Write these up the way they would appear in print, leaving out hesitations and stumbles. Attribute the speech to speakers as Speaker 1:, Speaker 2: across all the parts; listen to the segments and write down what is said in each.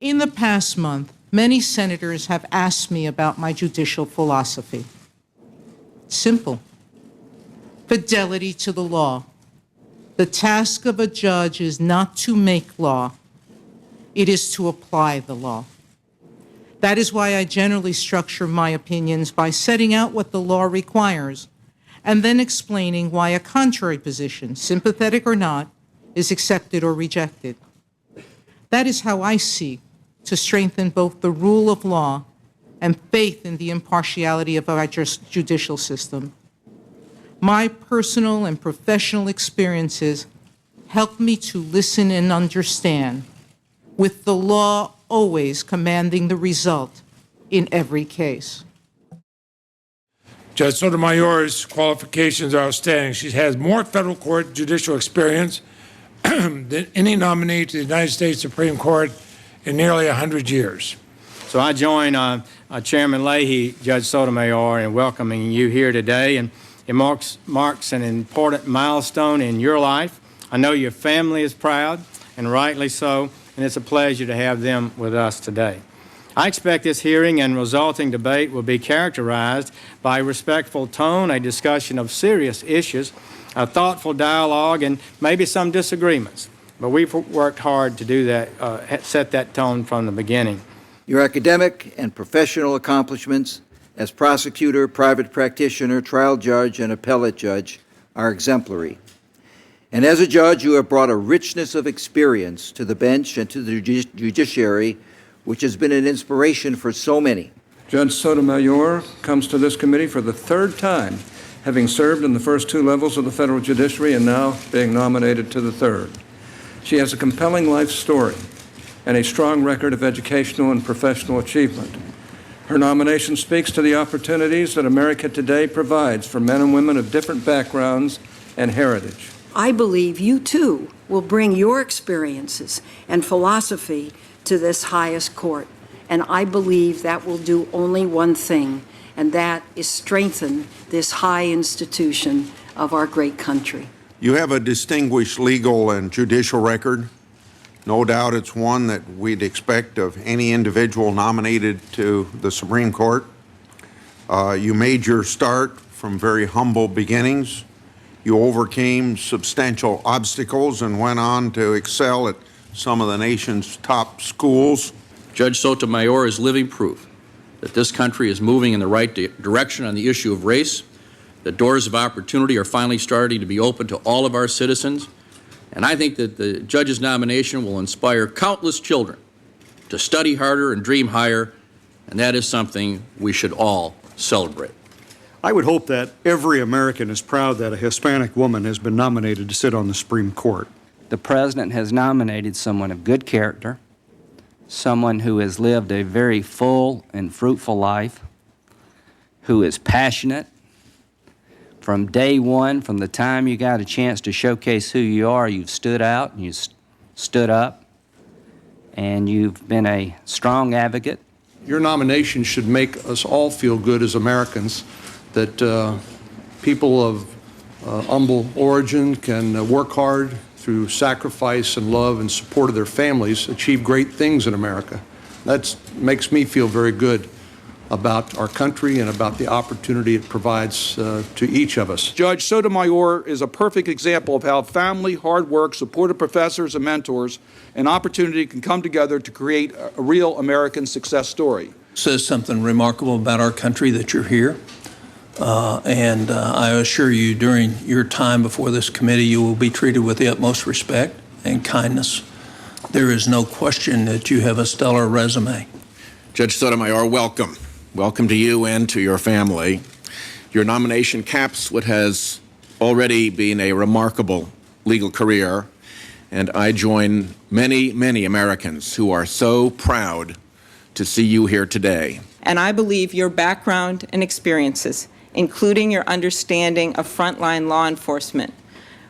Speaker 1: In the past month, many senators have asked me about my judicial philosophy. Simple. Fidelity to the law. The task of a judge is not to make law, it is to apply the law. That is why I generally structure my opinions by setting out what the law requires and then explaining why a contrary position, sympathetic or not, is accepted or rejected. That is how I seek to strengthen both the rule of law and faith in the impartiality of our judicial system. My personal and professional experiences help me to listen and understand, with the law always commanding the result in every case.
Speaker 2: Judge Sotomayor's qualifications are outstanding. She has more federal court judicial experience than any nominee to the United States Supreme Court in nearly 100 years.
Speaker 3: So I join Chairman Leahy, Judge Sotomayor, in welcoming you here today, and it marks an important milestone in your life. I know your family is proud, and rightly so, and it's a pleasure to have them with us today. I expect this hearing and resulting debate will be characterized by a respectful tone, a discussion of serious issues, a thoughtful dialogue, and maybe some disagreements. But we've worked hard to do that, set that tone from the beginning.
Speaker 4: Your academic and professional accomplishments as prosecutor, private practitioner, trial judge, and appellate judge are exemplary. And as a judge, you have brought a richness of experience to the bench and to the judiciary, which has been an inspiration for so many.
Speaker 5: Judge Sotomayor comes to this committee for the third time, having served in the first two levels of the federal judiciary and now being nominated to the third. She has a compelling life story and a strong record of educational and professional achievement. Her nomination speaks to the opportunities that America today provides for men and women of different backgrounds and heritage.
Speaker 6: I believe you, too, will bring your experiences and philosophy to this highest court. And I believe that will do only one thing, and that is strengthen this high institution of our great country.
Speaker 7: You have a distinguished legal and judicial record. No doubt it's one that we'd expect of any individual nominated to the Supreme Court. You made your start from very humble beginnings. You overcame substantial obstacles and went on to excel at some of the nation's top schools.
Speaker 8: Judge Sotomayor is living proof that this country is moving in the right direction on the issue of race. The doors of opportunity are finally starting to be open to all of our citizens. And I think that the judge's nomination will inspire countless children to study harder and dream higher, and that is something we should all celebrate.
Speaker 9: I would hope that every American is proud that a Hispanic woman has been nominated to sit on the Supreme Court.
Speaker 10: The President has nominated someone of good character, someone who has lived a very full and fruitful life, who is passionate. From day one, from the time you got a chance to showcase who you are, you've stood out and you've stood up, and you've been a strong advocate.
Speaker 11: Your nomination should make us all feel good as Americans that people of humble origin can work hard through sacrifice and love and support of their families, achieve great things in America. That makes me feel very good about our country and about the opportunity it provides to each of us.
Speaker 12: Judge Sotomayor is a perfect example of how family, hard work, supportive professors and mentors, and opportunity can come together to create a real American success story.
Speaker 13: Says something remarkable about our country that you're here. And I assure you, during your time before this committee, you will be treated with the utmost respect and kindness. There is no question that you have a stellar resume.
Speaker 14: Judge Sotomayor, welcome. Welcome to you and to your family. Your nomination caps what has already been a remarkable legal career, and I join many, many Americans who are so proud to see you here today.
Speaker 15: And I believe your background and experiences, including your understanding of frontline law enforcement,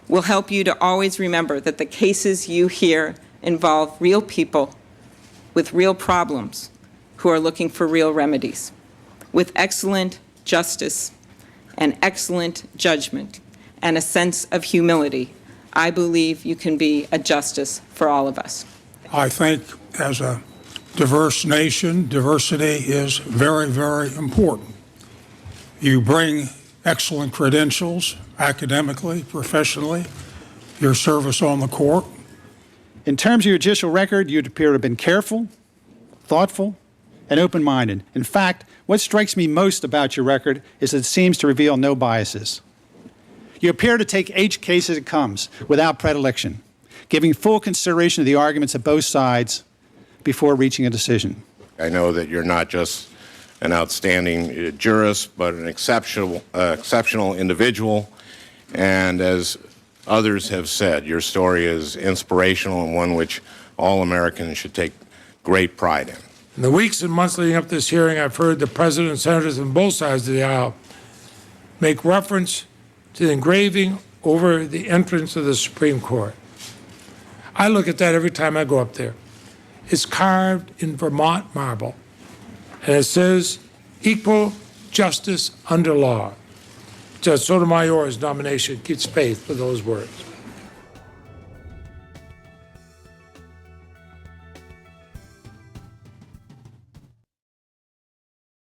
Speaker 15: will help you to always remember that the cases you hear involve real people with real problems who are looking for real remedies. With excellent justice and excellent judgment and a sense of humility, I believe you can be a justice for all of us.
Speaker 2: I think as a
Speaker 16: diverse nation, diversity is very, very important. You bring excellent credentials academically, professionally, your service on the court.
Speaker 17: In terms of your judicial record, you'd appear to have been careful, thoughtful, and open-minded. In fact, what strikes me most about your record is that it seems to reveal no biases. You appear to take each case as it comes, without predilection, giving full consideration to the arguments of both sides before reaching a decision.
Speaker 18: I know that you're not just an outstanding jurist, but an exceptional individual. And as others have said, your story is inspirational and one which all Americans should take great pride in.
Speaker 2: In the weeks and months leading up to this hearing, I've heard the president and senators on both sides of the aisle make reference to the engraving over the entrance of the Supreme Court. I look at that every time I go up there. It's carved in Vermont marble, and it says, "Equal justice under law." Judge Sotomayor's nomination keeps faith with those words.